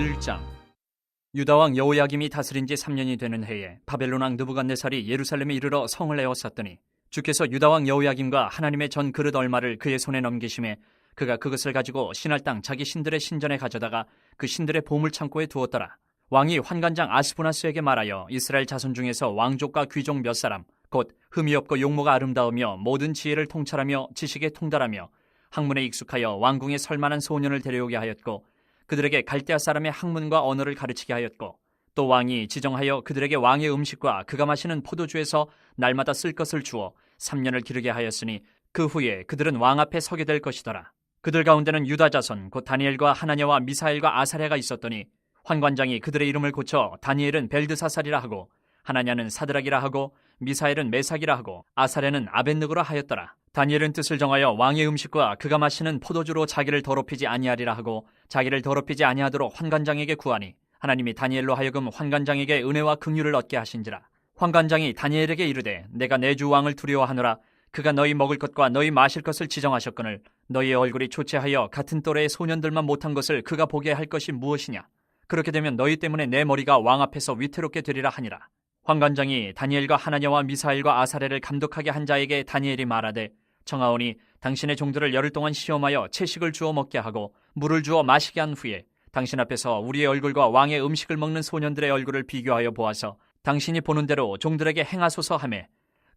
1장. 유다왕 여호야김이 다스린 지 3년이 되는 해에 바벨론 왕 느부갓네살이 예루살렘에 이르러 성을 에워쌌더니 주께서 유다왕 여호야김과 하나님의 전 그릇 얼마를 그의 손에 넘기심에 그가 그것을 가지고 신할 땅 자기 신들의 신전에 가져다가 그 신들의 보물창고에 두었더라. 왕이 환관장 아스부나스에게 말하여 이스라엘 자손 중에서 왕족과 귀족 몇 사람 곧 흠이 없고 용모가 아름다우며 모든 지혜를 통찰하며 지식에 통달하며 학문에 익숙하여 왕궁에 설만한 소년을 데려오게 하였고 그들에게 갈대아 사람의 학문과 언어를 가르치게 하였고 또 왕이 지정하여 그들에게 왕의 음식과 그가 마시는 포도주에서 날마다 쓸 것을 주어 3년을 기르게 하였으니 그 후에 그들은 왕 앞에 서게 될 것이더라. 그들 가운데는 유다 자손 곧 다니엘과 하나냐와 미사엘과 아사랴가 있었더니 환관장이 그들의 이름을 고쳐 다니엘은 벨드사살이라 하고 하나냐는 사드락이라 하고 미사엘은 메삭이라 하고 아사랴는 아벳느고라 하였더라. 다니엘은 뜻을 정하여 왕의 음식과 그가 마시는 포도주로 자기를 더럽히지 아니하리라 하고 자기를 더럽히지 아니하도록 환관장에게 구하니 하나님이 다니엘로 하여금 환관장에게 은혜와 긍휼을 얻게 하신지라. 환관장이 다니엘에게 이르되 내가 내 주 왕을 두려워하노라. 그가 너희 먹을 것과 너희 마실 것을 지정하셨거늘 너희의 얼굴이 초췌하여 같은 또래의 소년들만 못한 것을 그가 보게 할 것이 무엇이냐. 그렇게 되면 너희 때문에 내 머리가 왕 앞에서 위태롭게 되리라 하니라. 환관장이 다니엘과 하나냐와 미사엘과 아사랴를 감독하게 한 자에게 다니엘이 말하되 청하오니 당신의 종들을 열흘 동안 시험하여 채식을 주어 먹게 하고 물을 주어 마시게 한 후에 당신 앞에서 우리의 얼굴과 왕의 음식을 먹는 소년들의 얼굴을 비교하여 보아서 당신이 보는 대로 종들에게 행하소서 하매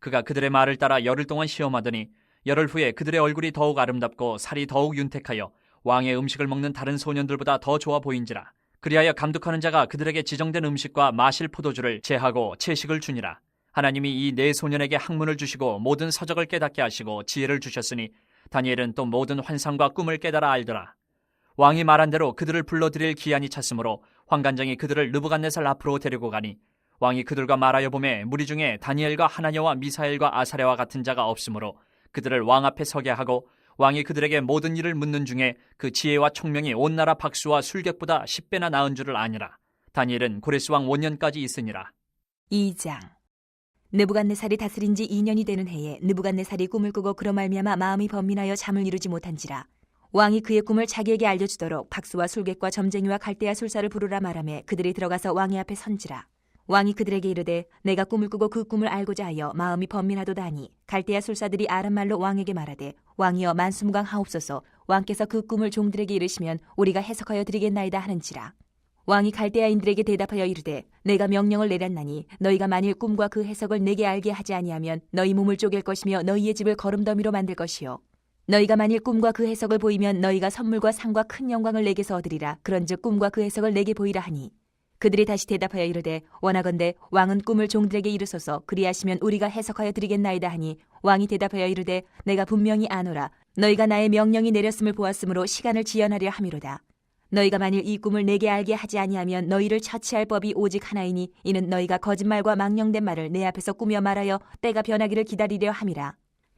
그가 그들의 말을 따라 열흘 동안 시험하더니 열흘 후에 그들의 얼굴이 더욱 아름답고 살이 더욱 윤택하여 왕의 음식을 먹는 다른 소년들보다 더 좋아 보인지라. 그리하여 감독하는 자가 그들에게 지정된 음식과 마실 포도주를 제하고 채식을 주니라. 하나님이 이 네 소년에게 학문을 주시고 모든 서적을 깨닫게 하시고 지혜를 주셨으니 다니엘은 또 모든 환상과 꿈을 깨달아 알더라. 왕이 말한 대로 그들을 불러들일 기한이 찼으므로 환관장이 그들을 느부갓네살 앞으로 데리고 가니 왕이 그들과 말하여 보매 무리 중에 다니엘과 하나냐와 미사엘과 아사랴와 같은 자가 없으므로 그들을 왕 앞에 서게 하고 왕이 그들에게 모든 일을 묻는 중에 그 지혜와 총명이 온 나라 박수와 술객보다 10배나 나은 줄을 아니라. 다니엘은 고레스 왕 5년까지 있으니라. 2장. 느부갓네살이 다스린 지 2년이 되는 해에 느부갓네살이 꿈을 꾸고 그로 말미암아 마음이 번민하여 잠을 이루지 못한지라. 왕이 그의 꿈을 자기에게 알려주도록 박수와 술객과 점쟁이와 갈대아 술사를 부르라 말하며 그들이 들어가서 왕의 앞에 선지라. 왕이 그들에게 이르되 내가 꿈을 꾸고 그 꿈을 알고자 하여 마음이 번민하도다 하니 갈대아 술사들이 아람말로 왕에게 말하되 왕이여 만수무강하옵소서. 왕께서 그 꿈을 종들에게 이르시면 우리가 해석하여 드리겠나이다 하는지라. 왕이 갈대아인들에게 대답하여 이르되 내가 명령을 내렸나니 너희가 만일 꿈과 그 해석을 내게 알게 하지 아니하면 너희 몸을 쪼갤 것이며 너희의 집을 거름더미로 만들 것이요 너희가 만일 꿈과 그 해석을 보이면 너희가 선물과 상과 큰 영광을 내게서 얻으리라. 그런즉 꿈과 그 해석을 내게 보이라 하니 그들이 다시 대답하여 이르되 원하건대 왕은 꿈을 종들에게 이르소서. 그리하시면 우리가 해석하여 드리겠나이다 하니 왕이 대답하여 이르되 내가 분명히 아노라. 너희가 나의 명령이 내렸음을 보았으므로 시간을 지연하려 함이로다. 너희가 만일 이 꿈을 내게 알게 하지 아니하면 너희를 처치할 법이 오직 하나이니 이는 너희가 거짓말과 망령된 말을 내 앞에서 꾸며 말하여 때가 변하기를 기다리려 함이라.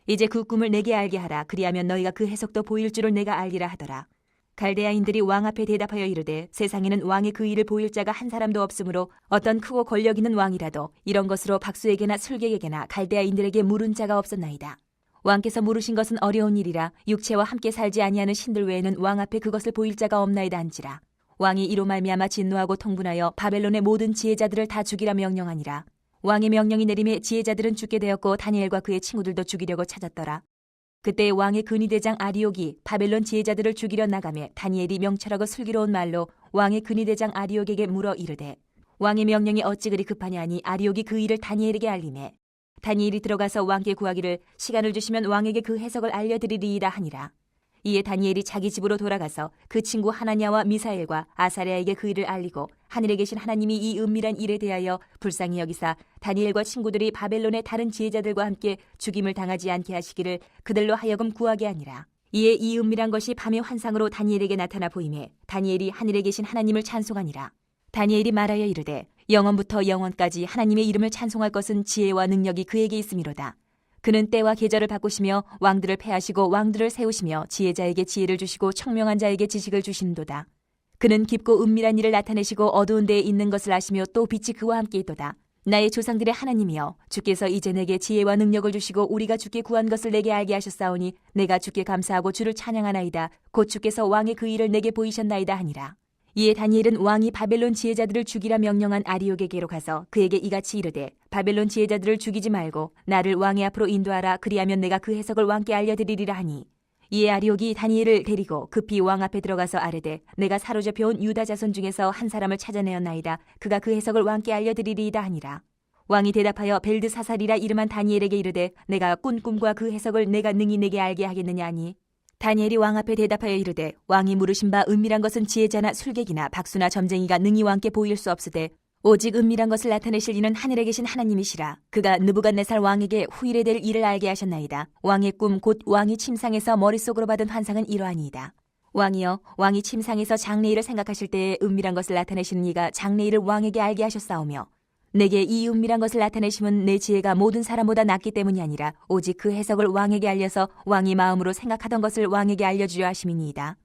이제 그 꿈을 내게 알게 하라. 그리하면 너희가 그 해석도 보일 줄을 내가 알리라 하더라. 갈대아인들이 왕 앞에 대답하여 이르되 세상에는 왕의 그 일을 보일 자가 한 사람도 없으므로 어떤 크고 권력 있는 왕이라도 이런 것으로 박수에게나 술객에게나 갈대아인들에게 물은 자가 없었나이다. 왕께서 물으신 것은 어려운 일이라 육체와 함께 살지 아니하는 신들 외에는 왕 앞에 그것을 보일 자가 없나이다 한지라. 왕이 이로 말미암아 진노하고 통분하여 바벨론의 모든 지혜자들을 다 죽이라 명령하니라. 왕의 명령이 내림에 지혜자들은 죽게 되었고 다니엘과 그의 친구들도 죽이려고 찾았더라. 그때 왕의 근위대장 아리옥이 바벨론 지혜자들을 죽이려 나가매 다니엘이 명철하고 슬기로운 말로 왕의 근위대장 아리옥에게 물어 이르되 왕의 명령이 어찌 그리 급하냐 하니 아리옥이 그 일을 다니엘에게 알리매 다니엘이 들어가서 왕께 구하기를 시간을 주시면 왕에게 그 해석을 알려드리리이다 하니라. 이에 다니엘이 자기 집으로 돌아가서 그 친구 하나냐와 미사엘과 아사랴에게 그 일을 알리고 하늘에 계신 하나님이 이 은밀한 일에 대하여 불쌍히 여기사 다니엘과 친구들이 바벨론의 다른 지혜자들과 함께 죽임을 당하지 않게 하시기를 그들로 하여금 구하게 하니라. 이에 이 은밀한 것이 밤의 환상으로 다니엘에게 나타나 보이매 다니엘이 하늘에 계신 하나님을 찬송하니라. 다니엘이 말하여 이르되 영원부터 영원까지 하나님의 이름을 찬송할 것은 지혜와 능력이 그에게 있음이로다. 그는 때와 계절을 바꾸시며 왕들을 패하시고 왕들을 세우시며 지혜자에게 지혜를 주시고 청명한 자에게 지식을 주신도다. 그는 깊고 은밀한 일을 나타내시고 어두운 데에 있는 것을 아시며 또 빛이 그와 함께 있도다. 나의 조상들의 하나님이여 주께서 이제 내게 지혜와 능력을 주시고 우리가 주께 구한 것을 내게 알게 하셨사오니 내가 주께 감사하고 주를 찬양하나이다. 곧 주께서 왕의 그 일을 내게 보이셨나이다 하니라. 이에 다니엘은 왕이 바벨론 지혜자들을 죽이라 명령한 아리옥에게로 가서 그에게 이같이 이르되 바벨론 지혜자들을 죽이지 말고 나를 왕의 앞으로 인도하라. 그리하면 내가 그 해석을 왕께 알려드리리라 하니, 이에 아리옥이 다니엘을 데리고 급히 왕 앞에 들어가서 아뢰되 내가 사로잡혀온 유다 자손 중에서 한 사람을 찾아내었나이다. 그가 그 해석을 왕께 알려드리리이다 하니라. 왕이 대답하여 벨드사살이라 이름한 다니엘에게 이르되 내가 꾼 꿈과 그 해석을 내가 능히 내게 알게 하겠느냐 하니, 다니엘이 왕 앞에 대답하여 이르되 왕이 물으신 바 은밀한 것은 지혜자나 술객이나 박수나 점쟁이가 능히 왕께 보일 수 없으되 오직 은밀한 것을 나타내실 이는 하늘에 계신 하나님이시라. 그가 느부갓네살 왕에게 후일에 될 일을 알게 하셨나이다. 왕의 꿈 곧 왕이 침상에서 머릿속으로 받은 환상은 이러하니이다. 왕이여, 왕이 침상에서 장래일을 생각하실 때에 은밀한 것을 나타내시는 이가 장래일을 왕에게 알게 하셨사오며, 내게 이 은밀한 것을 나타내심은 내 지혜가 모든 사람보다 낫기 때문이 아니라 오직 그 해석을 왕에게 알려서 왕이 마음으로 생각하던 것을 왕에게 알려주려 하심이니이다.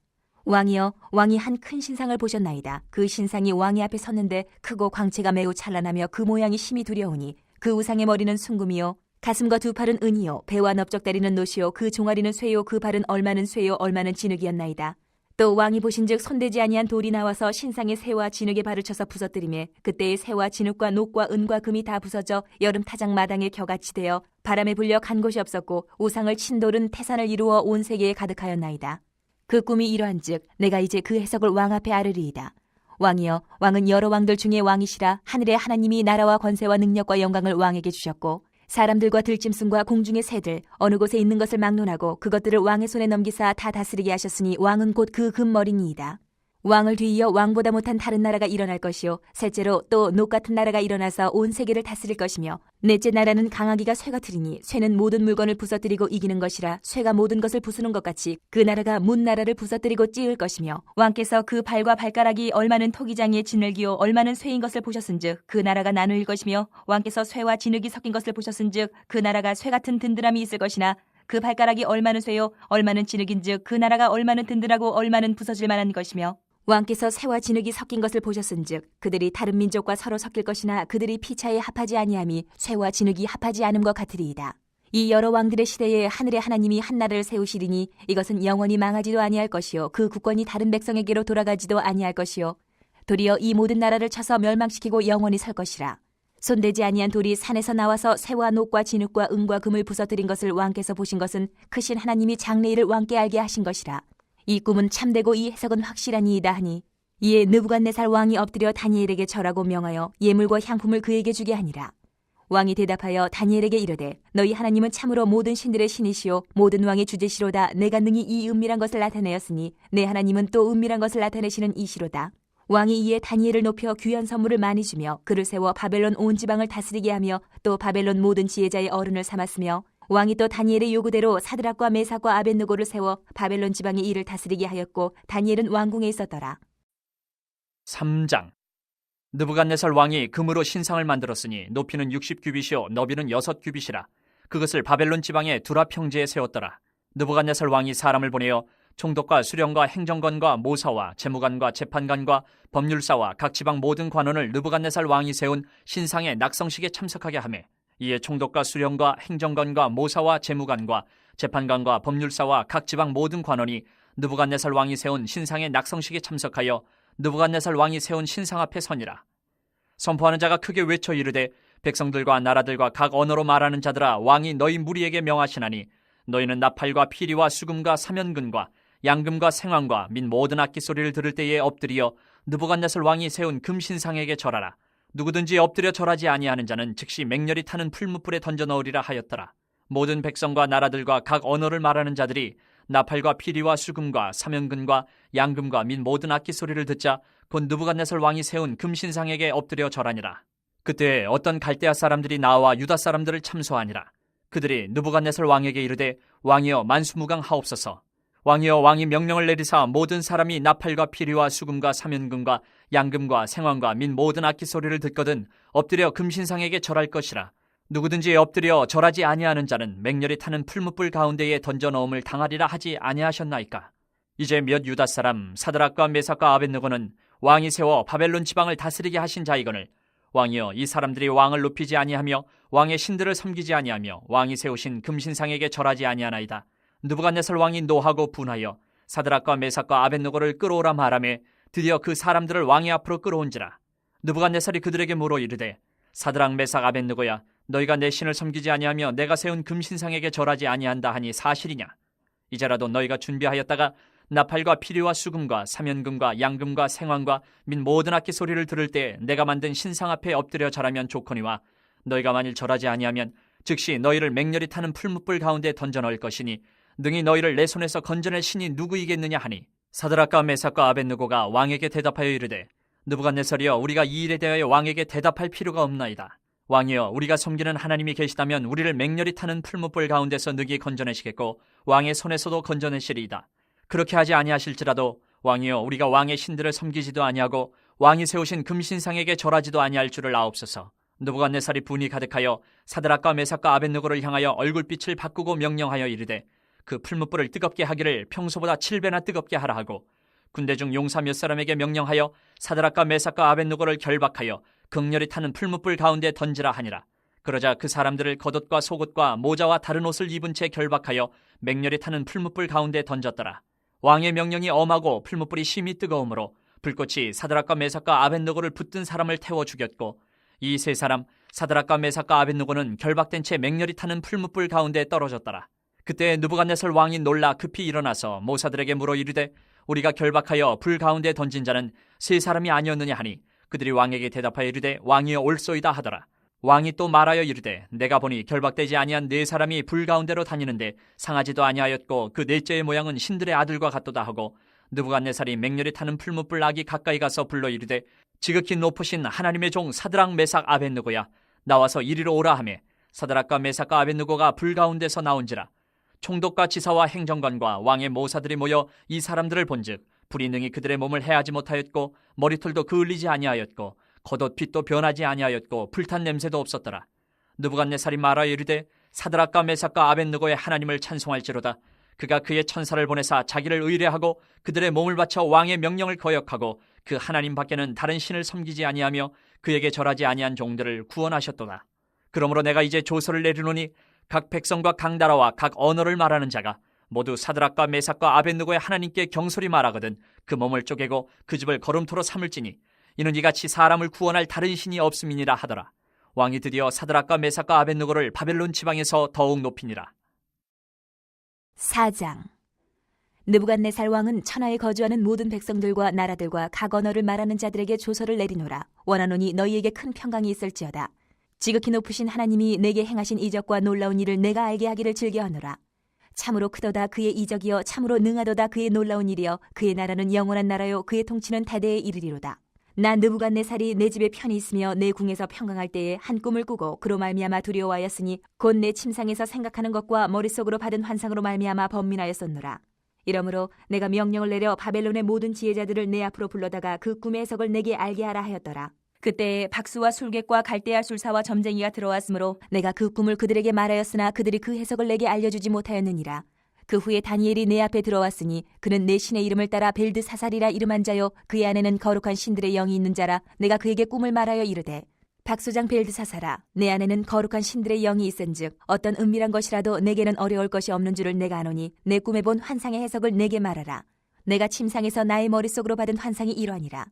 왕이여, 왕이 한 큰 신상을 보셨나이다. 그 신상이 왕의 앞에 섰는데 크고 광채가 매우 찬란하며 그 모양이 심히 두려우니 그 우상의 머리는 순금이요 가슴과 두 팔은 은이요 배와 넓적다리는 노시요 그 종아리는 쇠요 그 발은 얼마는 쇠요 얼마는 진흙이었나이다. 또 왕이 보신즉 손대지 아니한 돌이 나와서 신상의 새와 진흙의 발을 쳐서 부서뜨리매 그때의 새와 진흙과 녹과 은과 금이 다 부서져 여름 타작 마당에 겨같이 되어 바람에 불려 간 곳이 없었고 우상을 친 돌은 태산을 이루어 온 세계에 가득하였나이다. 그 꿈이 이러한즉 내가 이제 그 해석을 왕 앞에 아르리이다. 왕이여, 왕은 여러 왕들 중에 왕이시라. 하늘의 하나님이 나라와 권세와 능력과 영광을 왕에게 주셨고 사람들과 들짐승과 공중의 새들 어느 곳에 있는 것을 막론하고 그것들을 왕의 손에 넘기사 다 다스리게 하셨으니 왕은 곧 그 금머리니이다. 왕을 뒤이어 왕보다 못한 다른 나라가 일어날 것이요 셋째로 또 녹 같은 나라가 일어나서 온 세계를 다스릴 것이며 넷째 나라는 강하기가 쇠 같으리니 쇠는 모든 물건을 부서뜨리고 이기는 것이라 쇠가 모든 것을 부수는 것 같이 그 나라가 문 나라를 부서뜨리고 찌을 것이며 왕께서 그 발과 발가락이 얼마는 토기장이의 진흙이요 얼마는 쇠인 것을 보셨은즉 그 나라가 나누일 것이며 왕께서 쇠와 진흙이 섞인 것을 보셨은즉 그 나라가 쇠 같은 든든함이 있을 것이나 그 발가락이 얼마는 쇠요 얼마는 진흙인즉 그 나라가 얼마는 든든하고 얼마는 부서질 만한 것이며 왕께서 새와 진흙이 섞인 것을 보셨은즉 그들이 다른 민족과 서로 섞일 것이나 그들이 피차에 합하지 아니함이 쇠와 진흙이 합하지 않음과 같으리이다. 이 여러 왕들의 시대에 하늘의 하나님이 한 나라를 세우시리니 이것은 영원히 망하지도 아니할 것이요 그 국권이 다른 백성에게로 돌아가지도 아니할 것이요 도리어 이 모든 나라를 쳐서 멸망시키고 영원히 설 것이라. 손대지 아니한 돌이 산에서 나와서 새와 녹과 진흙과 은과 금을 부서뜨린 것을 왕께서 보신 것은 크신 하나님이 장래일을 왕께 알게 하신 것이라. 이 꿈은 참되고 이 해석은 확실하니이다 하니, 이에 느부갓네살 왕이 엎드려 다니엘에게 절하고 명하여 예물과 향품을 그에게 주게 하니라. 왕이 대답하여 다니엘에게 이르되 너희 하나님은 참으로 모든 신들의 신이시요 모든 왕의 주제시로다. 내가 능히 이 은밀한 것을 나타내었으니 내 하나님은 또 은밀한 것을 나타내시는 이시로다. 왕이 이에 다니엘을 높여 귀한 선물을 많이 주며 그를 세워 바벨론 온 지방을 다스리게 하며 또 바벨론 모든 지혜자의 어른을 삼았으며 왕이 또 다니엘의 요구대로 사드락과 메삭과 아벳느고를 세워 바벨론 지방의 일을 다스리게 하였고 다니엘은 왕궁에 있었더라. 3장. 느부갓네살 왕이 금으로 신상을 만들었으니 높이는 60규빗이요 너비는 6규빗이라. 그것을 바벨론 지방의 두라 평지에 세웠더라. 느부갓네살 왕이 사람을 보내어 총독과 수령과 행정관과 모사와 재무관과 재판관과 법률사와 각 지방 모든 관원을 느부갓네살 왕이 세운 신상의 낙성식에 참석하게 하매, 이에 총독과 수령과 행정관과 모사와 재무관과 재판관과 법률사와 각 지방 모든 관원이 느부갓네살 왕이 세운 신상의 낙성식에 참석하여 느부갓네살 왕이 세운 신상 앞에 서니라. 선포하는 자가 크게 외쳐 이르되 백성들과 나라들과 각 언어로 말하는 자들아, 왕이 너희 무리에게 명하시나니 너희는 나팔과 피리와 수금과 사면근과 양금과 생황과 및 모든 악기 소리를 들을 때에 엎드리어 느부갓네살 왕이 세운 금신상에게 절하라. 누구든지 엎드려 절하지 아니하는 자는 즉시 맹렬히 타는 풀무불에 던져 넣으리라 하였더라. 모든 백성과 나라들과 각 언어를 말하는 자들이 나팔과 피리와 수금과 사면근과 양금과 및 모든 악기 소리를 듣자 곧 느부갓네살 왕이 세운 금신상에게 엎드려 절하니라. 그때 어떤 갈대아 사람들이 나와 유다 사람들을 참소하니라. 그들이 느부갓네살 왕에게 이르되 왕이여 만수무강하옵소서. 왕이여 왕이 명령을 내리사 모든 사람이 나팔과 피리와 수금과 사면금과 양금과 생황과 및 모든 악기 소리를 듣거든 엎드려 금신상에게 절할 것이라. 누구든지 엎드려 절하지 아니하는 자는 맹렬히 타는 풀무불 가운데에 던져 넣음을 당하리라 하지 아니하셨나이까. 이제 몇 유다 사람 사드락과 메삭과 아벳느고는 왕이 세워 바벨론 지방을 다스리게 하신 자이거늘 왕이여 이 사람들이 왕을 높이지 아니하며 왕의 신들을 섬기지 아니하며 왕이 세우신 금신상에게 절하지 아니하나이다. 느부갓네살 왕이 노하고 분하여 사드락과 메삭과 아벳느고를 끌어오라 말하매 드디어 그 사람들을 왕의 앞으로 끌어온지라. 느부갓네살이 그들에게 물어 이르되 사드락 메삭 아벳느고야, 너희가 내 신을 섬기지 아니하며 내가 세운 금신상에게 절하지 아니한다 하니 사실이냐? 이제라도 너희가 준비하였다가 나팔과 피리와 수금과 사면금과 양금과 생황과 및 모든 악기 소리를 들을 때 내가 만든 신상 앞에 엎드려 절하면 좋거니와, 너희가 만일 절하지 아니하면 즉시 너희를 맹렬히 타는 풀무불 가운데 던져 넣을 것이니 능히 너희를 내 손에서 건져낼 신이 누구이겠느냐 하니, 사드락과 메삭과 아벳느고가 왕에게 대답하여 이르되 느부갓네살이여, 우리가 이 일에 대하여 왕에게 대답할 필요가 없나이다. 왕이여, 우리가 섬기는 하나님이 계시다면 우리를 맹렬히 타는 풀무불 가운데서 능히 건져내시겠고 왕의 손에서도 건져내시리이다. 그렇게 하지 아니하실지라도 왕이여, 우리가 왕의 신들을 섬기지도 아니하고 왕이 세우신 금신상에게 절하지도 아니할 줄을 아옵소서. 느부갓네살이 분이 가득하여 사드락과 메삭과 아벳느고를 향하여 얼굴빛을 바꾸고 명령하여 이르되 그 풀무불을 뜨겁게 하기를 평소보다 7배나 뜨겁게 하라 하고, 군대 중 용사 몇 사람에게 명령하여 사드락과 메삭과 아벳느고를 결박하여 극렬히 타는 풀무불 가운데 던지라 하니라. 그러자 그 사람들을 겉옷과 속옷과 모자와 다른 옷을 입은 채 결박하여 맹렬히 타는 풀무불 가운데 던졌더라. 왕의 명령이 엄하고 풀무불이 심히 뜨거우므로 불꽃이 사드락과 메삭과 아벳느고를 붙든 사람을 태워 죽였고, 이 세 사람 사드락과 메삭과 아벳느고는 결박된 채 맹렬히 타는 풀무불 가운데 떨어졌더라. 그때 느부갓네살 왕이 놀라 급히 일어나서 모사들에게 물어 이르되 우리가 결박하여 불 가운데 던진 자는 세 사람이 아니었느냐 하니, 그들이 왕에게 대답하여 이르되 왕이여 올소이다 하더라. 왕이 또 말하여 이르되 내가 보니 결박되지 아니한 네 사람이 불 가운데로 다니는데 상하지도 아니하였고 그 넷째의 모양은 신들의 아들과 같도다 하고, 느부갓네살이 맹렬히 타는 풀무불 아기 가까이 가서 불러 이르되 지극히 높으신 하나님의 종 사드락 메삭 아벳느고야, 나와서 이리로 오라 하매 사드락과 메삭과 아벳느고가 불 가운데서 나온지라. 총독과 지사와 행정관과 왕의 모사들이 모여 이 사람들을 본즉 불이 능히 그들의 몸을 해하지 못하였고 머리털도 그을리지 아니하였고 겉옷 빛도 변하지 아니하였고 불탄 냄새도 없었더라. 느부갓네살이 말하여 이르되 사드락과 메삭과 아벳느고의 하나님을 찬송할지로다. 그가 그의 천사를 보내사 자기를 의뢰하고 그들의 몸을 바쳐 왕의 명령을 거역하고 그 하나님 밖에는 다른 신을 섬기지 아니하며 그에게 절하지 아니한 종들을 구원하셨도다. 그러므로 내가 이제 조서를 내리노니 각 백성과 각 나라와 각 언어를 말하는 자가 모두 사드락과 메삭과 아벳느고의 하나님께 경솔히 말하거든 그 몸을 쪼개고 그 집을 거름토로 삼을지니 이는 이같이 사람을 구원할 다른 신이 없음이니라 하더라. 왕이 드디어 사드락과 메삭과 아벳느고를 바벨론 지방에서 더욱 높이니라. 4장. 느부갓네살 왕은 천하에 거주하는 모든 백성들과 나라들과 각 언어를 말하는 자들에게 조서를 내리노라. 원하노니 너희에게 큰 평강이 있을지어다. 지극히 높으신 하나님이 내게 행하신 이적과 놀라운 일을 내가 알게 하기를 즐겨하노라. 참으로 크도다 그의 이적이여, 참으로 능하도다 그의 놀라운 일이여, 그의 나라는 영원한 나라요, 그의 통치는 대대에 이르리로다. 나 느부갓네살이 내 집에 편히 있으며 내 궁에서 평강할 때에 한 꿈을 꾸고 그로 말미암아 두려워하였으니 곧 내 침상에서 생각하는 것과 머릿속으로 받은 환상으로 말미암아 번민하였었노라. 이러므로 내가 명령을 내려 바벨론의 모든 지혜자들을 내 앞으로 불러다가 그 꿈의 해석을 내게 알게 하라 하였더라. 그때에 박수와 술객과 갈대아 술사와 점쟁이가 들어왔으므로 내가 그 꿈을 그들에게 말하였으나 그들이 그 해석을 내게 알려주지 못하였느니라. 그 후에 다니엘이 내 앞에 들어왔으니 그는 내 신의 이름을 따라 벨드사살이라 이름한 자요, 그의 안에는 거룩한 신들의 영이 있는 자라. 내가 그에게 꿈을 말하여 이르되 박소장 벨드사살아, 내 안에는 거룩한 신들의 영이 있은즉 어떤 은밀한 것이라도 내게는 어려울 것이 없는 줄을 내가 아노니 내 꿈에 본 환상의 해석을 내게 말하라. 내가 침상에서 나의 머릿속으로 받은 환상이 이러하니라.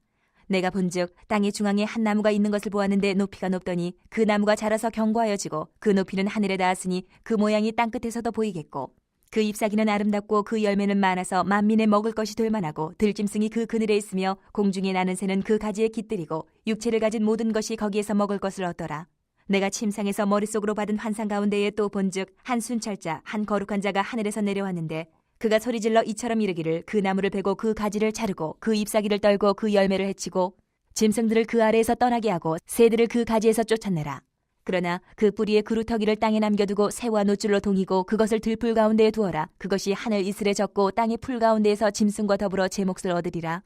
내가 본즉 땅의 중앙에 한 나무가 있는 것을 보았는데 높이가 높더니 그 나무가 자라서 견고하여지고 그 높이는 하늘에 닿았으니 그 모양이 땅끝에서도 보이겠고 그 잎사귀는 아름답고 그 열매는 많아서 만민의 먹을 것이 될 만하고 들짐승이 그 그늘에 있으며 공중에 나는 새는 그 가지에 깃들이고 육체를 가진 모든 것이 거기에서 먹을 것을 얻더라. 내가 침상에서 머릿속으로 받은 환상 가운데에 또 본즉 한 순찰자 한 거룩한 자가 하늘에서 내려왔는데 그가 소리질러 이처럼 이르기를 그 나무를 베고 그 가지를 자르고 그 잎사귀를 떨고 그 열매를 해치고 짐승들을 그 아래에서 떠나게 하고 새들을 그 가지에서 쫓아내라. 그러나 그 뿌리의 그루터기를 땅에 남겨두고 새와 노줄로 동이고 그것을 들풀 가운데에 두어라. 그것이 하늘 이슬에 젖고 땅의 풀 가운데에서 짐승과 더불어 제 몫을 얻으리라.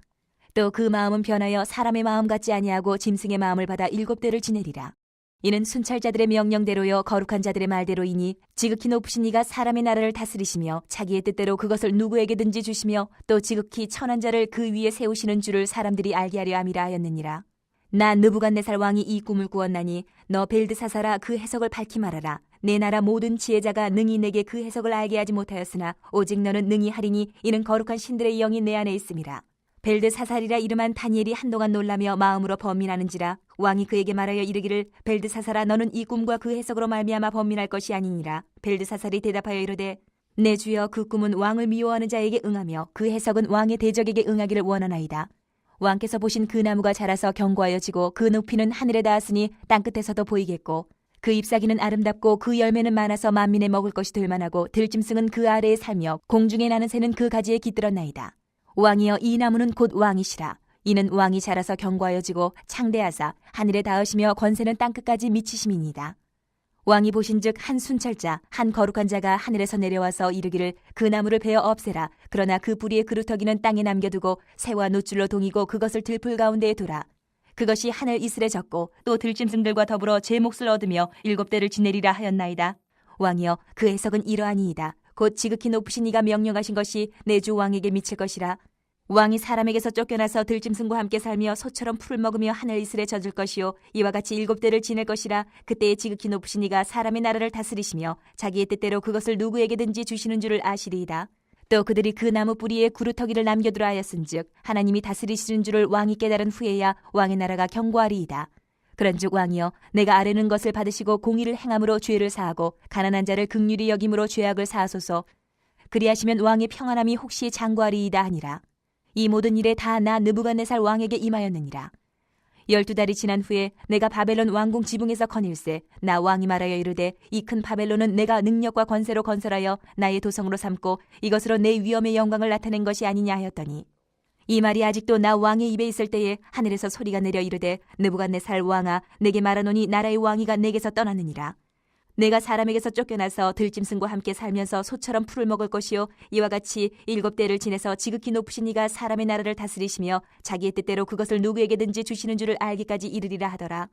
또 그 마음은 변하여 사람의 마음 같지 아니하고 짐승의 마음을 받아 7대를 지내리라. 이는 순찰자들의 명령대로요 거룩한 자들의 말대로이니 지극히 높으신 이가 사람의 나라를 다스리시며 자기의 뜻대로 그것을 누구에게든지 주시며 또 지극히 천한 자를 그 위에 세우시는 줄을 사람들이 알게 하려 함이라 하였느니라. 나 느부갓네살 왕이 이 꿈을 꾸었나니 너 벨드사살아 그 해석을 밝히 말하라. 내 나라 모든 지혜자가 능히 내게 그 해석을 알게 하지 못하였으나 오직 너는 능히 하리니 이는 거룩한 신들의 영이 내 안에 있음이라. 벨드사살이라 이름한 다니엘이 한동안 놀라며 마음으로 번민하는지라 왕이 그에게 말하여 이르기를 벨드사살아 너는 이 꿈과 그 해석으로 말미암아 번민할 것이 아니니라. 벨드사살이 대답하여 이르되 내 주여 그 꿈은 왕을 미워하는 자에게 응하며 그 해석은 왕의 대적에게 응하기를 원하나이다. 왕께서 보신 그 나무가 자라서 견고하여 지고 그 높이는 하늘에 닿았으니 땅끝에서도 보이겠고 그 잎사귀는 아름답고 그 열매는 많아서 만민에 먹을 것이 될 만하고 들짐승은 그 아래에 살며 공중에 나는 새는 그 가지에 깃들었나이다. 왕이여 이 나무는 곧 왕이시라. 이는 왕이 자라서 견고하여지고 창대하사 하늘에 닿으시며 권세는 땅끝까지 미치심이니이다. 왕이 보신즉 한 순찰자 한 거룩한 자가 하늘에서 내려와서 이르기를 그 나무를 베어 없애라. 그러나 그 뿌리의 그루터기는 땅에 남겨두고 새와 노줄로 동이고 그것을 들풀 가운데에 두라. 그것이 하늘 이슬에 젖고 또 들짐승들과 더불어 제 몫을 얻으며 7대를 지내리라 하였나이다. 왕이여 그 해석은 이러하니이다. 곧 지극히 높으신 이가 명령하신 것이 내 주 왕에게 미칠 것이라. 왕이 사람에게서 쫓겨나서 들짐승과 함께 살며 소처럼 풀을 먹으며 하늘 이슬에 젖을 것이요 이와 같이 7대를 지낼 것이라. 그때에 지극히 높으신 이가 사람의 나라를 다스리시며 자기의 뜻대로 그것을 누구에게든지 주시는 줄을 아시리이다. 또 그들이 그 나무 뿌리에 구루터기를 남겨두라 하였은즉 하나님이 다스리시는 줄을 왕이 깨달은 후에야 왕의 나라가 견고하리이다. 그런즉 왕이여 내가 아뢰는 것을 받으시고 공의를 행함으로 죄를 사하고 가난한 자를 긍휼히 여김으로 죄악을 사하소서. 그리하시면 왕의 평안함이 혹시 장구하리이다 하니라. 이 모든 일에 다 나 느부갓네살 왕에게 임하였느니라. 12달이 지난 후에 내가 바벨론 왕궁 지붕에서 거닐세 나 왕이 말하여 이르되 이 큰 바벨론은 내가 능력과 권세로 건설하여 나의 도성으로 삼고 이것으로 내 위엄의 영광을 나타낸 것이 아니냐 하였더니 이 말이 아직도 나 왕의 입에 있을 때에 하늘에서 소리가 내려 이르되 느부갓네살 왕아 내게 말하노니 나라의 왕위가 내게서 떠나느니라. 내가 사람에게서 쫓겨나서 들짐승과 함께 살면서 소처럼 풀을 먹을 것이요 이와 같이 7대를 지내서 지극히 높으신 이가 사람의 나라를 다스리시며 자기의 뜻대로 그것을 누구에게든지 주시는 줄을 알기까지 이르리라 하더라.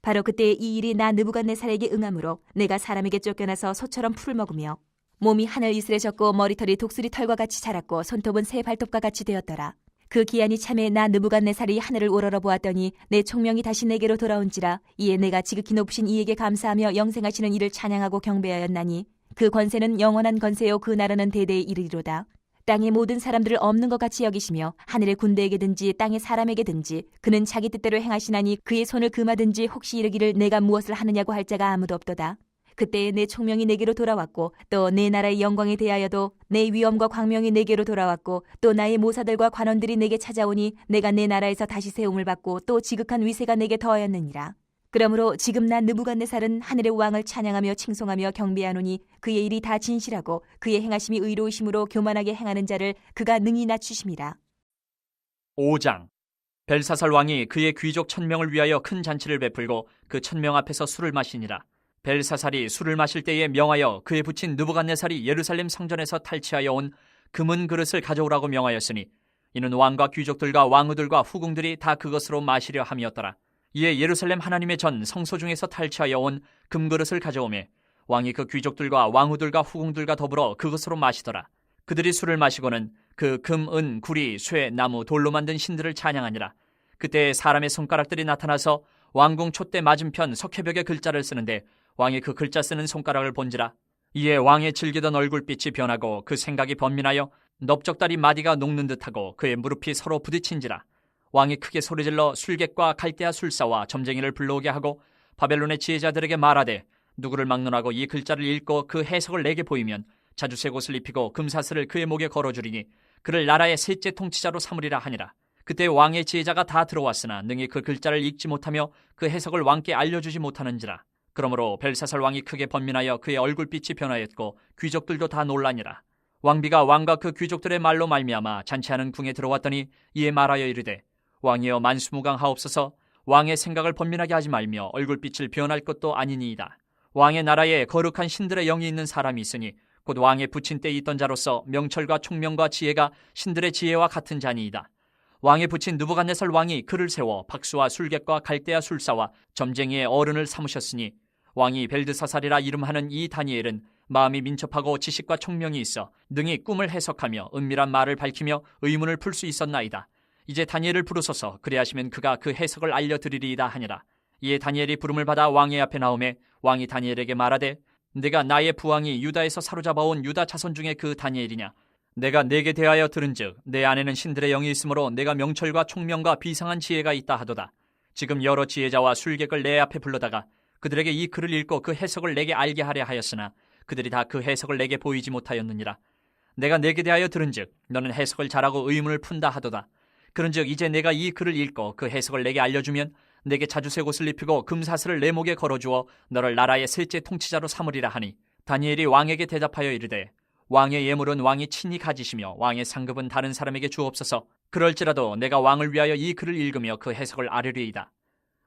바로 그때 이 일이 나 느부갓네살에게 응함으로 내가 사람에게 쫓겨나서 소처럼 풀을 먹으며 몸이 하늘 이슬에 젖고 머리털이 독수리 털과 같이 자랐고 손톱은 새 발톱과 같이 되었더라. 그 기한이 참에 나 느부갓네살이 하늘을 우러러 보았더니 내 총명이 다시 내게로 돌아온지라. 이에 내가 지극히 높으신 이에게 감사하며 영생하시는 이를 찬양하고 경배하였나니 그 권세는 영원한 권세요 그 나라는 대대에 이르리로다. 땅의 모든 사람들을 없는 것 같이 여기시며 하늘의 군대에게든지 땅의 사람에게든지 그는 자기 뜻대로 행하시나니 그의 손을 금하든지 혹시 이르기를 내가 무엇을 하느냐고 할 자가 아무도 없도다. 그때에 내 총명이 내게로 돌아왔고 또 내 나라의 영광에 대하여도 내 위엄과 광명이 내게로 돌아왔고 또 나의 모사들과 관원들이 내게 찾아오니 내가 내 나라에서 다시 세움을 받고 또 지극한 위세가 내게 더하였느니라. 그러므로 지금 나 느부갓네살은 하늘의 왕을 찬양하며 칭송하며 경배하노니 그의 일이 다 진실하고 그의 행하심이 의로우심으로 교만하게 행하는 자를 그가 능히 낮추심이라. 5장. 벨사살 왕이 그의 귀족 1000명을 위하여 큰 잔치를 베풀고 그 1000명 앞에서 술을 마시니라. 벨사살이 술을 마실 때에 명하여 그의 부친 느부갓네살이 예루살렘 성전에서 탈취하여 온 금은 그릇을 가져오라고 명하였으니 이는 왕과 귀족들과 왕후들과 후궁들이 다 그것으로 마시려 함이었더라. 이에 예루살렘 하나님의 전 성소 중에서 탈취하여 온 금그릇을 가져오매 왕이 그 귀족들과 왕후들과 후궁들과 더불어 그것으로 마시더라. 그들이 술을 마시고는 그 금, 은, 구리, 쇠, 나무, 돌로 만든 신들을 찬양하니라. 그때 사람의 손가락들이 나타나서 왕궁 촛대 맞은편 석회벽에 글자를 쓰는데 왕이 그 글자 쓰는 손가락을 본지라. 이에 왕의 즐기던 얼굴빛이 변하고 그 생각이 번민하여 넓적다리 마디가 녹는 듯하고 그의 무릎이 서로 부딪힌지라. 왕이 크게 소리질러 술객과 갈대아 술사와 점쟁이를 불러오게 하고 바벨론의 지혜자들에게 말하되 누구를 막론하고 이 글자를 읽고 그 해석을 내게 보이면 자주색 옷을 입히고 금사슬을 그의 목에 걸어주리니 그를 나라의 셋째 통치자로 삼으리라 하니라. 그때 왕의 지혜자가 다 들어왔으나 능히 그 글자를 읽지 못하며 그 해석을 왕께 알려주지 못하는지라. 그러므로 벨사살 왕이 크게 번민하여 그의 얼굴빛이 변하였고 귀족들도 다 놀라니라. 왕비가 왕과 그 귀족들의 말로 말미암아 잔치하는 궁에 들어왔더니 이에 말하여 이르되 왕이여 만수무강하옵소서. 왕의 생각을 번민하게 하지 말며 얼굴빛을 변할 것도 아니니이다. 왕의 나라에 거룩한 신들의 영이 있는 사람이 있으니 곧 왕의 부친 때에 있던 자로서 명철과 총명과 지혜가 신들의 지혜와 같은 자니이다. 왕의 부친 느부갓네살 왕이 그를 세워 박수와 술객과 갈대아 술사와 점쟁이의 어른을 삼으셨으니 왕이 벨드사살이라 이름하는 이 다니엘은 마음이 민첩하고 지식과 총명이 있어 능히 꿈을 해석하며 은밀한 말을 밝히며 의문을 풀 수 있었나이다. 이제 다니엘을 부르소서. 그리하시면 그가 그 해석을 알려드리리이다 하니라. 이에 다니엘이 부름을 받아 왕의 앞에 나오매 왕이 다니엘에게 말하되 내가 나의 부왕이 유다에서 사로잡아온 유다 자손 중에 그 다니엘이냐. 내가 네게 대하여 들은즉 내 안에는 신들의 영이 있으므로 내가 명철과 총명과 비상한 지혜가 있다 하도다. 지금 여러 지혜자와 술객을 내 앞에 불러다가 그들에게 이 글을 읽고 그 해석을 내게 알게 하려 하였으나 그들이 다 그 해석을 내게 보이지 못하였느니라. 내가 네게 대하여 들은즉 너는 해석을 잘하고 의문을 푼다 하도다. 그런즉 이제 내가 이 글을 읽고 그 해석을 내게 알려주면 내게 자주색 옷을 입히고 금사슬을 내 목에 걸어주어 너를 나라의 셋째 통치자로 삼으리라 하니 다니엘이 왕에게 대답하여 이르되 왕의 예물은 왕이 친히 가지시며 왕의 상급은 다른 사람에게 주옵소서. 그럴지라도 내가 왕을 위하여 이 글을 읽으며 그 해석을 아뢰리이다.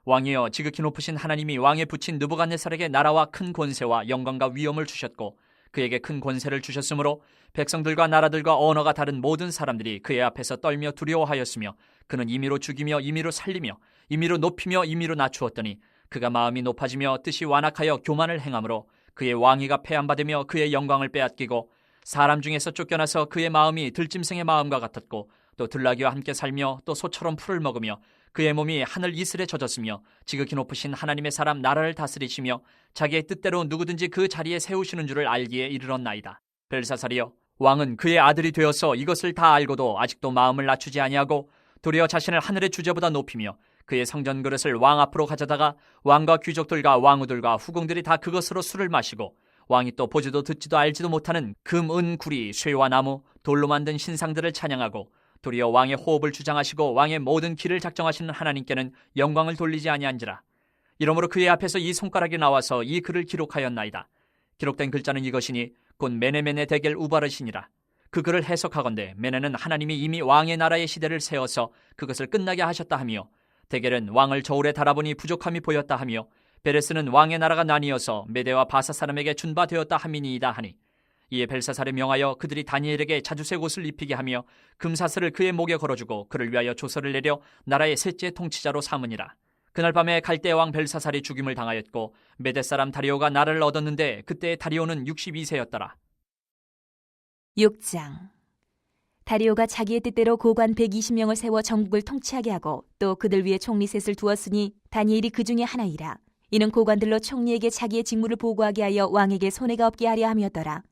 왕이여, 지극히 높으신 하나님이 왕에 붙인 느부갓네살에게 나라와 큰 권세와 영광과 위엄을 주셨고 그에게 큰 권세를 주셨으므로 백성들과 나라들과 언어가 다른 모든 사람들이 그의 앞에서 떨며 두려워하였으며 그는 임의로 죽이며 임의로 살리며 임의로 높이며 임의로 낮추었더니 그가 마음이 높아지며 뜻이 완악하여 교만을 행함으로 그의 왕위가 폐함받으며 그의 영광을 빼앗기고 사람 중에서 쫓겨나서 그의 마음이 들짐승의 마음과 같았고 또 들나귀와 함께 살며 또 소처럼 풀을 먹으며 그의 몸이 하늘 이슬에 젖었으며 지극히 높으신 하나님의 사람 나라를 다스리시며 자기의 뜻대로 누구든지 그 자리에 세우시는 줄을 알기에 이르렀나이다. 벨사살이여, 왕은 그의 아들이 되어서 이것을 다 알고도 아직도 마음을 낮추지 아니하고 도리어 자신을 하늘의 주제보다 높이며 그의 성전 그릇을 왕 앞으로 가져다가 왕과 귀족들과 왕후들과 후궁들이 다 그것으로 술을 마시고 왕이 또 보지도 듣지도 알지도 못하는 금, 은, 구리, 쇠와 나무, 돌로 만든 신상들을 찬양하고 도리어 왕의 호흡을 주장하시고 왕의 모든 길을 작정하시는 하나님께는 영광을 돌리지 아니한지라. 이러므로 그의 앞에서 이 손가락이 나와서 이 글을 기록하였나이다. 기록된 글자는 이것이니 곧 메네메네 데겔 우바르시니라. 그 글을 해석하건대 메네는 하나님이 이미 왕의 나라의 시대를 세워서 그것을 끝나게 하셨다 하며 데겔은 왕을 저울에 달아보니 부족함이 보였다 하며 베레스는 왕의 나라가 나뉘어서 메대와 바사 사람에게 준바되었다 함이니이다 하니 이에 벨사살에 명하여 그들이 다니엘에게 자주색 옷을 입히게 하며 금사슬을 그의 목에 걸어주고 그를 위하여 조서를 내려 나라의 셋째 통치자로 삼으니라. 그날 밤에 갈대 왕 벨사살이 죽임을 당하였고 메대 사람 다리오가 나라를 얻었는데 그때 다리오는 62세였더라. 6장. 다리오가 자기의 뜻대로 고관 120명을 세워 전국을 통치하게 하고 또 그들 위에 총리 셋을 두었으니 다니엘이 그 중에 하나이라. 이는 고관들로 총리에게 자기의 직무를 보고하게 하여 왕에게 손해가 없게 하려 함이었더라.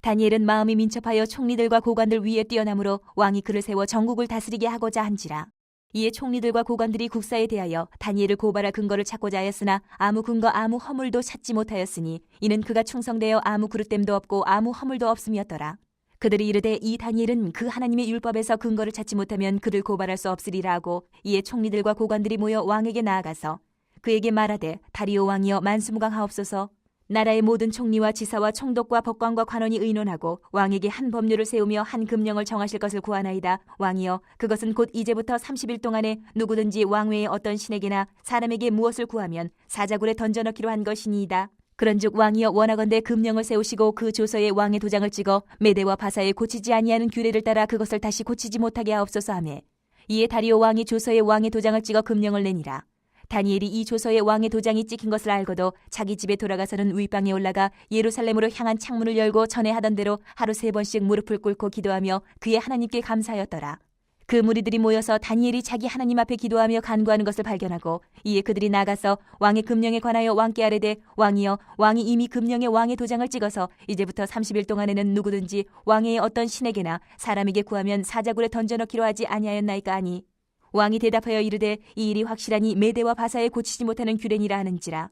다니엘은 마음이 민첩하여 총리들과 고관들 위에 뛰어나므로 왕이 그를 세워 전국을 다스리게 하고자 한지라. 이에 총리들과 고관들이 국사에 대하여 다니엘을 고발할 근거를 찾고자 하였으나 아무 근거 아무 허물도 찾지 못하였으니 이는 그가 충성되어 아무 그릇됨도 없고 아무 허물도 없음이었더라. 그들이 이르되 이 다니엘은 그 하나님의 율법에서 근거를 찾지 못하면 그를 고발할 수 없으리라 하고 이에 총리들과 고관들이 모여 왕에게 나아가서 그에게 말하되 다리오 왕이여 만수무강하옵소서. 나라의 모든 총리와 지사와 총독과 법관과 관원이 의논하고 왕에게 한 법률을 세우며 한 금령을 정하실 것을 구하나이다. 왕이여, 그것은 곧 이제부터 30일 동안에 누구든지 왕 외에 어떤 신에게나 사람에게 무엇을 구하면 사자굴에 던져넣기로 한 것이니이다. 그런즉 왕이여, 원하건대 금령을 세우시고 그 조서에 왕의 도장을 찍어 메대와 바사에 고치지 아니하는 규례를 따라 그것을 다시 고치지 못하게 하옵소서 하매 이에 다리오 왕이 조서에 왕의 도장을 찍어 금령을 내니라. 다니엘이 이 조서에 왕의 도장이 찍힌 것을 알고도 자기 집에 돌아가서는 윗방에 올라가 예루살렘으로 향한 창문을 열고 전에 하던 대로 하루 3번씩 무릎을 꿇고 기도하며 그의 하나님께 감사하였더라. 그 무리들이 모여서 다니엘이 자기 하나님 앞에 기도하며 간구하는 것을 발견하고 이에 그들이 나가서 왕의 금령에 관하여 왕께 아뢰되 왕이여, 왕이 이미 금령에 왕의 도장을 찍어서 이제부터 30일 동안에는 누구든지 왕의 어떤 신에게나 사람에게 구하면 사자굴에 던져넣기로 하지 아니하였나이까 하니 왕이 대답하여 이르되 이 일이 확실하니 메대와 바사에 고치지 못하는 규례니라 하는지라.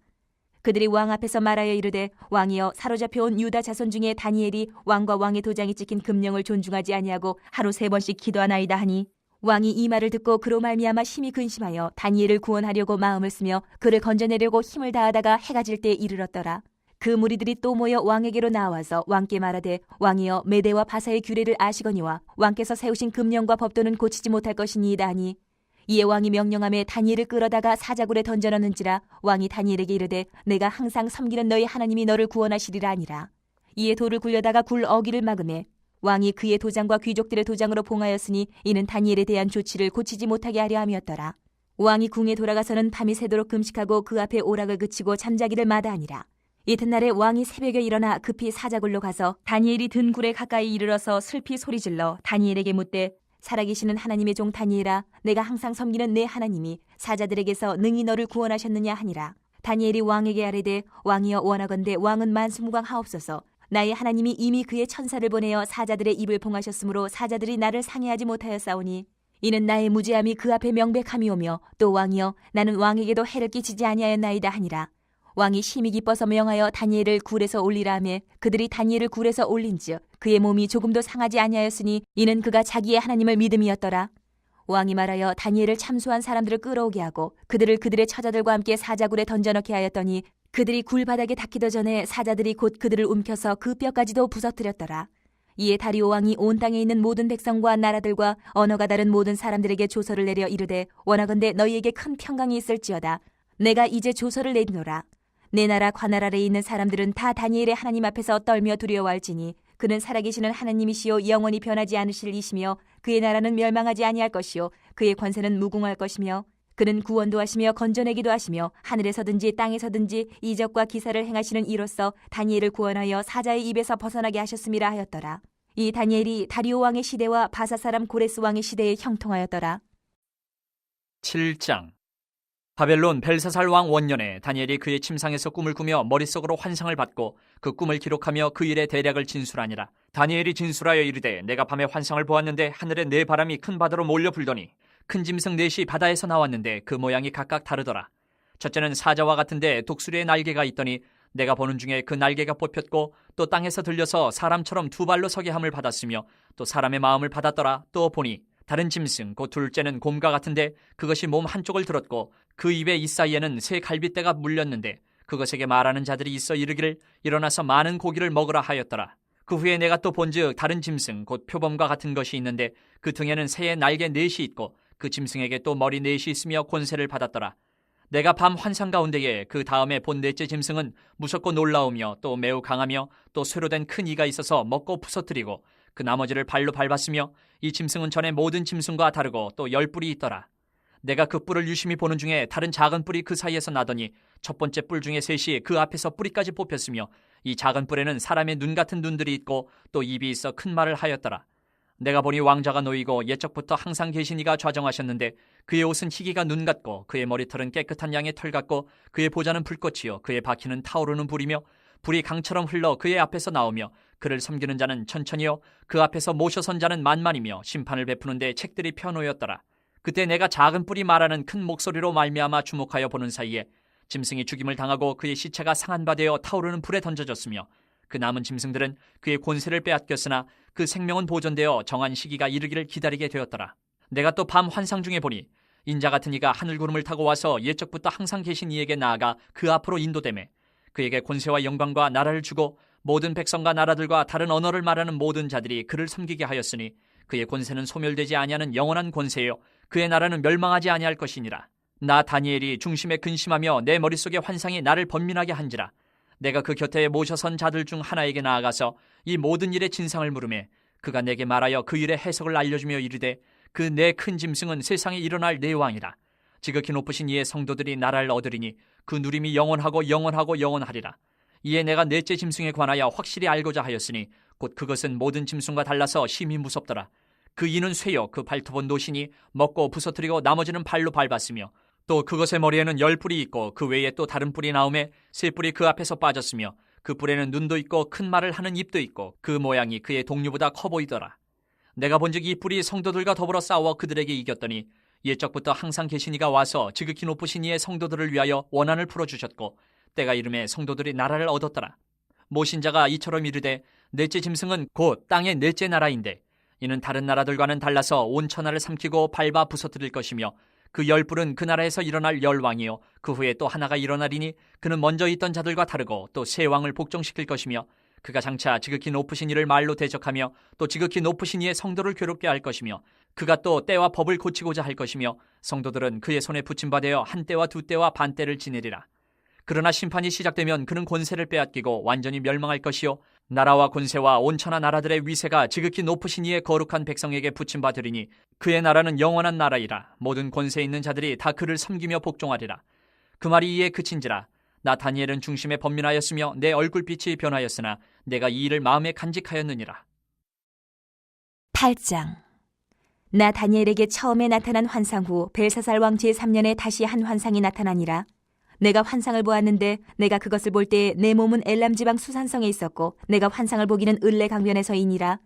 그들이 왕 앞에서 말하여 이르되 왕이여, 사로잡혀온 유다 자손 중에 다니엘이 왕과 왕의 도장이 찍힌 금령을 존중하지 아니하고 하루 3번씩 기도하나이다 하니 왕이 이 말을 듣고 그로 말미암아 심히 근심하여 다니엘을 구원하려고 마음을 쓰며 그를 건져내려고 힘을 다하다가 해가 질 때에 이르렀더라. 그 무리들이 또 모여 왕에게로 나와서 왕께 말하되 왕이여, 메대와 바사의 규례를 아시거니와 왕께서 세우신 금령과 법도는 고치지 못할 것이니이다 하니 이에 왕이 명령하며 다니엘을 끌어다가 사자굴에 던져넣는지라. 왕이 다니엘에게 이르되 내가 항상 섬기는 너희 하나님이 너를 구원하시리라 하니라. 이에 돌을 굴려다가 굴 어기를 막으매 왕이 그의 도장과 귀족들의 도장으로 봉하였으니 이는 다니엘에 대한 조치를 고치지 못하게 하려 함이었더라. 왕이 궁에 돌아가서는 밤이 새도록 금식하고 그 앞에 오락을 그치고 잠자기를 마다하니라. 이튿날에 왕이 새벽에 일어나 급히 사자굴로 가서 다니엘이 든 굴에 가까이 이르러서 슬피 소리질러 다니엘에게 묻되 살아계시는 하나님의 종 다니엘아, 내가 항상 섬기는 내 하나님이 사자들에게서 능히 너를 구원하셨느냐 하니라. 다니엘이 왕에게 아뢰되 왕이여, 원하건대 왕은 만수무강하옵소서. 나의 하나님이 이미 그의 천사를 보내어 사자들의 입을 봉하셨으므로 사자들이 나를 상해하지 못하였사오니 이는 나의 무죄함이 그 앞에 명백함이오며 또 왕이여 나는 왕에게도 해를 끼치지 아니하였나이다 하니라. 왕이 심히 기뻐서 명하여 다니엘을 굴에서 올리라 하매 그들이 다니엘을 굴에서 올린즉 그의 몸이 조금도 상하지 아니하였으니 이는 그가 자기의 하나님을 믿음이었더라. 왕이 말하여 다니엘을 참수한 사람들을 끌어오게 하고 그들을 그들의 처자들과 함께 사자굴에 던져넣게 하였더니 그들이 굴 바닥에 닿기도 전에 사자들이 곧 그들을 움켜서 그 뼈까지도 부서뜨렸더라. 이에 다리오 왕이 온 땅에 있는 모든 백성과 나라들과 언어가 다른 모든 사람들에게 조서를 내려 이르되 원하건대 너희에게 큰 평강이 있을지어다. 내가 이제 조서를 내리노라. 내 나라 관할 아래에 있는 사람들은 다 다니엘의 하나님 앞에서 떨며 두려워할지니 그는 살아계시는 하나님이시요 영원히 변하지 않으실 이시며 그의 나라는 멸망하지 아니할 것이요 그의 권세는 무궁할 것이며 그는 구원도 하시며 건져내기도 하시며 하늘에서든지 땅에서든지 이적과 기사를 행하시는 이로써 다니엘을 구원하여 사자의 입에서 벗어나게 하셨음이라 하였더라. 이 다니엘이 다리오 왕의 시대와 바사 사람 고레스 왕의 시대에 형통하였더라. 7장. 바벨론 벨사살 왕 원년에 다니엘이 그의 침상에서 꿈을 꾸며 머릿속으로 환상을 받고 그 꿈을 기록하며 그 일의 대략을 진술하니라. 다니엘이 진술하여 이르되 내가 밤에 환상을 보았는데 하늘에 네 바람이 큰 바다로 몰려 불더니 큰 짐승 넷이 바다에서 나왔는데 그 모양이 각각 다르더라. 첫째는 사자와 같은데 독수리의 날개가 있더니 내가 보는 중에 그 날개가 뽑혔고 또 땅에서 들려서 사람처럼 두 발로 서게 함을 받았으며 또 사람의 마음을 받았더라. 또 보니 다른 짐승 곧 둘째는 곰과 같은데 그것이 몸 한쪽을 들었고 그 입에 이 사이에는 새 갈빗대가 물렸는데 그것에게 말하는 자들이 있어 이르기를 일어나서 많은 고기를 먹으라 하였더라. 그 후에 내가 또 본즉 다른 짐승 곧 표범과 같은 것이 있는데 그 등에는 새의 날개 넷이 있고 그 짐승에게 또 머리 넷이 있으며 권세를 받았더라. 내가 밤 환상 가운데에 그 다음에 본 넷째 짐승은 무섭고 놀라우며 또 매우 강하며 또 쇠로 된 큰 이가 있어서 먹고 부서뜨리고 그 나머지를 발로 밟았으며 이 짐승은 전에 모든 짐승과 다르고 또 10뿔이 있더라. 내가 그 뿔을 유심히 보는 중에 다른 작은 뿔이 그 사이에서 나더니 첫 번째 뿔 중에 셋이 그 앞에서 뿌리까지 뽑혔으며 이 작은 뿔에는 사람의 눈 같은 눈들이 있고 또 입이 있어 큰 말을 하였더라. 내가 보니 왕자가 놓이고 옛적부터 항상 계신 이가 좌정하셨는데 그의 옷은 희기가 눈 같고 그의 머리털은 깨끗한 양의 털 같고 그의 보좌는 불꽃이요 그의 바퀴는 타오르는 불이며 불이 강처럼 흘러 그의 앞에서 나오며 그를 섬기는 자는 천천히요 그 앞에서 모셔선 자는 만만이며 심판을 베푸는데 책들이 펴놓였더라. 그때 내가 작은 뿔이 말하는 큰 목소리로 말미암아 주목하여 보는 사이에 짐승이 죽임을 당하고 그의 시체가 상한 바 되어 타오르는 불에 던져졌으며 그 남은 짐승들은 그의 권세를 빼앗겼으나 그 생명은 보존되어 정한 시기가 이르기를 기다리게 되었더라. 내가 또 밤 환상 중에 보니 인자 같은 이가 하늘구름을 타고 와서 옛적부터 항상 계신 이에게 나아가 그 앞으로 인도되매 그에게 권세와 영광과 나라를 주고 모든 백성과 나라들과 다른 언어를 말하는 모든 자들이 그를 섬기게 하였으니 그의 권세는 소멸되지 아니하는 영원한 권세요 그의 나라는 멸망하지 아니할 것이니라. 나 다니엘이 중심에 근심하며 내 머릿속의 환상이 나를 번민하게 한지라. 내가 그 곁에 모셔선 자들 중 하나에게 나아가서 이 모든 일의 진상을 물으매 그가 내게 말하여 그 일의 해석을 알려주며 이르되 그 네 큰 짐승은 세상에 일어날 네 왕이라. 지극히 높으신 이의 성도들이 나라를 얻으리니 그 누림이 영원하고 영원하고 영원하리라. 이에 내가 넷째 짐승에 관하여 확실히 알고자 하였으니 곧 그것은 모든 짐승과 달라서 심히 무섭더라. 그 이는 쇠요 그 발톱은 노시니 먹고 부서뜨리고 나머지는 발로 밟았으며 또 그것의 머리에는 10뿔이 있고 그 외에 또 다른 뿔이 나오매 세 뿔이 그 앞에서 빠졌으며 그 뿔에는 눈도 있고 큰 말을 하는 입도 있고 그 모양이 그의 동류보다 커 보이더라. 내가 본즉 이 뿔이 성도들과 더불어 싸워 그들에게 이겼더니 옛적부터 항상 계신 이가 와서 지극히 높으신 이의 성도들을 위하여 원한을 풀어주셨고 때가 이름에 성도들이 나라를 얻었더라. 모신자가 이처럼 이르되 넷째 짐승은 곧 땅의 넷째 나라인데 이는 다른 나라들과는 달라서 온 천하를 삼키고 밟아 부서뜨릴 것이며 그 10뿔은 그 나라에서 일어날 10왕이요 그 후에 또 하나가 일어나리니 그는 먼저 있던 자들과 다르고 또 새 왕을 복종시킬 것이며 그가 장차 지극히 높으신 이를 말로 대적하며 또 지극히 높으신 이의 성도를 괴롭게 할 것이며 그가 또 때와 법을 고치고자 할 것이며 성도들은 그의 손에 붙임받아 한 때와 두 때와 반 때를 지내리라. 그러나 심판이 시작되면 그는 권세를 빼앗기고 완전히 멸망할 것이요 나라와 권세와 온천하 나라들의 위세가 지극히 높으신 이의 거룩한 백성에게 붙임받으리니 그의 나라는 영원한 나라이라. 모든 권세 있는 자들이 다 그를 섬기며 복종하리라. 그 말이 이에 그친지라. 나 다니엘은 중심에 번민하였으며 내 얼굴빛이 변하였으나 내가 이 일을 마음에 간직하였느니라. 8장. 나 다니엘에게 처음에 나타난 환상 후 벨사살 왕 제3년에 다시 한 환상이 나타나니라. 내가 환상을 보았는데 내가 그것을 볼 때에 내 몸은 엘람 지방 수산성에 있었고 내가 환상을 보기는 을레 강변에서이니라.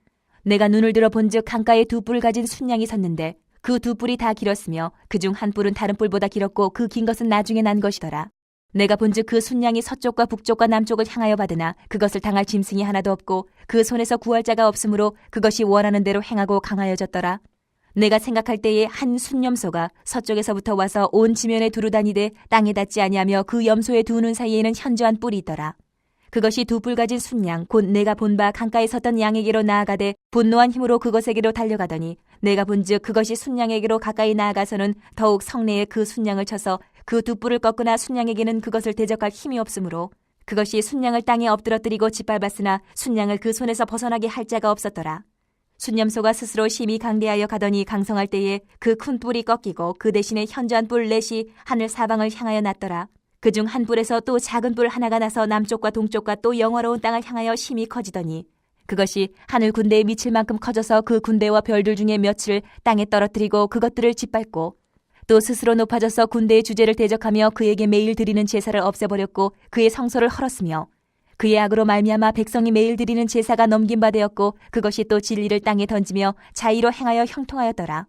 내가 눈을 들어 본즉 강가에 두 뿔을 가진 순양이 섰는데 그 두 뿔이 다 길었으며 그중 한 뿔은 다른 뿔보다 길었고 그 긴 것은 나중에 난 것이더라. 내가 본즉 그 순양이 서쪽과 북쪽과 남쪽을 향하여 받으나 그것을 당할 짐승이 하나도 없고 그 손에서 구할 자가 없으므로 그것이 원하는 대로 행하고 강하여졌더라. 내가 생각할 때에 한 순염소가 서쪽에서부터 와서 온 지면에 두루다니되 땅에 닿지 아니하며 그 염소의 두 눈 사이에는 현저한 뿔이 있더라. 그것이 두 뿔 가진 순양 곧 내가 본 바 강가에 섰던 양에게로 나아가되 분노한 힘으로 그것에게로 달려가더니 내가 본즉 그것이 순양에게로 가까이 나아가서는 더욱 성내에 그 순양을 쳐서 그 두 뿔을 꺾으나 순양에게는 그것을 대적할 힘이 없으므로 그것이 순양을 땅에 엎드러뜨리고 짓밟았으나 순양을 그 손에서 벗어나게 할 자가 없었더라. 순염소가 스스로 심히 강대하여 가더니 강성할 때에 그 큰 뿔이 꺾이고 그 대신에 현저한 뿔 넷이 하늘 사방을 향하여 났더라. 그중 한 뿔에서 또 작은 뿔 하나가 나서 남쪽과 동쪽과 또 영화로운 땅을 향하여 심히 커지더니 그것이 하늘 군대에 미칠 만큼 커져서 그 군대와 별들 중에 며칠을 땅에 떨어뜨리고 그것들을 짓밟고 또 스스로 높아져서 군대의 주제를 대적하며 그에게 매일 드리는 제사를 없애버렸고 그의 성소를 헐었으며 그의 악으로 말미암아 백성이 매일 드리는 제사가 넘긴 바 되었고 그것이 또 진리를 땅에 던지며 자의로 행하여 형통하였더라.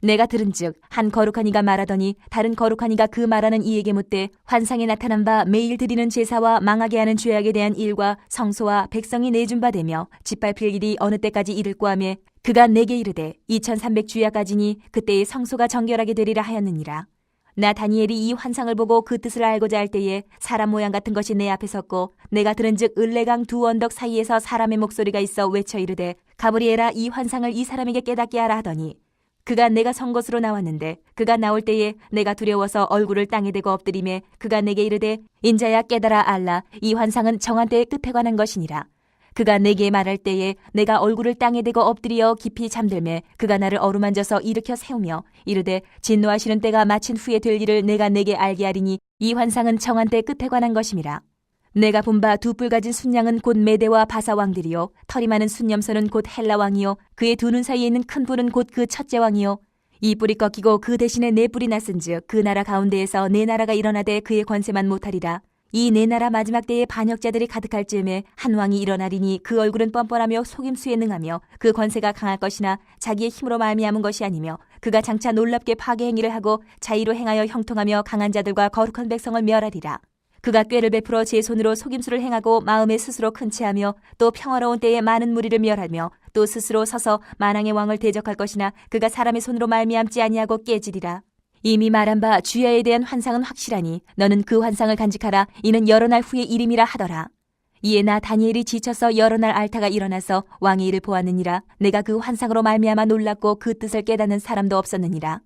내가 들은즉 한 거룩한 이가 말하더니 다른 거룩한 이가 그 말하는 이에게 묻되 환상에 나타난 바 매일 드리는 제사와 망하게 하는 죄악에 대한 일과 성소와 백성이 내준 바 되며 짓밟힐 일이 어느 때까지 이를꼬 하며 그가 내게 이르되 2300주야까지니 그때의 성소가 정결하게 되리라 하였느니라. 나 다니엘이 이 환상을 보고 그 뜻을 알고자 할 때에 사람 모양 같은 것이 내 앞에 섰고 내가 들은즉 을레강 두 언덕 사이에서 사람의 목소리가 있어 외쳐 이르되 가브리엘아 이 환상을 이 사람에게 깨닫게 하라 하더니 그가 내가 선 곳으로 나왔는데 그가 나올 때에 내가 두려워서 얼굴을 땅에 대고 엎드리매 그가 내게 이르되 인자야 깨달아 알라 이 환상은 정한 때의 끝에 관한 것이니라. 그가 내게 말할 때에 내가 얼굴을 땅에 대고 엎드려 깊이 잠들매 그가 나를 어루만져서 일으켜 세우며 이르되 진노하시는 때가 마친 후에 될 일을 내가 내게 알게 하리니 이 환상은 정한 때의 끝에 관한 것임이라. 내가 본 바 두 뿔 가진 순양은 곧 메대와 바사 왕들이요 털이 많은 순염소는 곧 헬라 왕이요 그의 두 눈 사이에 있는 큰 뿔은 곧 그 첫째 왕이요 이 뿔이 꺾이고 그 대신에 네 뿔이 났은즉 그 나라 가운데에서 네 나라가 일어나되 그의 권세만 못하리라. 이 네 나라 마지막 때에 반역자들이 가득할 즈음에 한 왕이 일어나리니 그 얼굴은 뻔뻔하며 속임수에 능하며 그 권세가 강할 것이나 자기의 힘으로 말미암은 것이 아니며 그가 장차 놀랍게 파괴 행위를 하고 자의로 행하여 형통하며 강한 자들과 거룩한 백성을 멸하리라. 그가 꾀를 베풀어 제 손으로 속임수를 행하고 마음에 스스로 큰 채하며 또 평화로운 때에 많은 무리를 멸하며 또 스스로 서서 만왕의 왕을 대적할 것이나 그가 사람의 손으로 말미암지 아니하고 깨지리라. 이미 말한 바 주야에 대한 환상은 확실하니 너는 그 환상을 간직하라. 이는 여러 날 후의 일임이라 하더라. 이에 나 다니엘이 지쳐서 여러 날 앓다가 일어나서 왕의 일을 보았느니라. 내가 그 환상으로 말미암아 놀랐고 그 뜻을 깨닫는 사람도 없었느니라.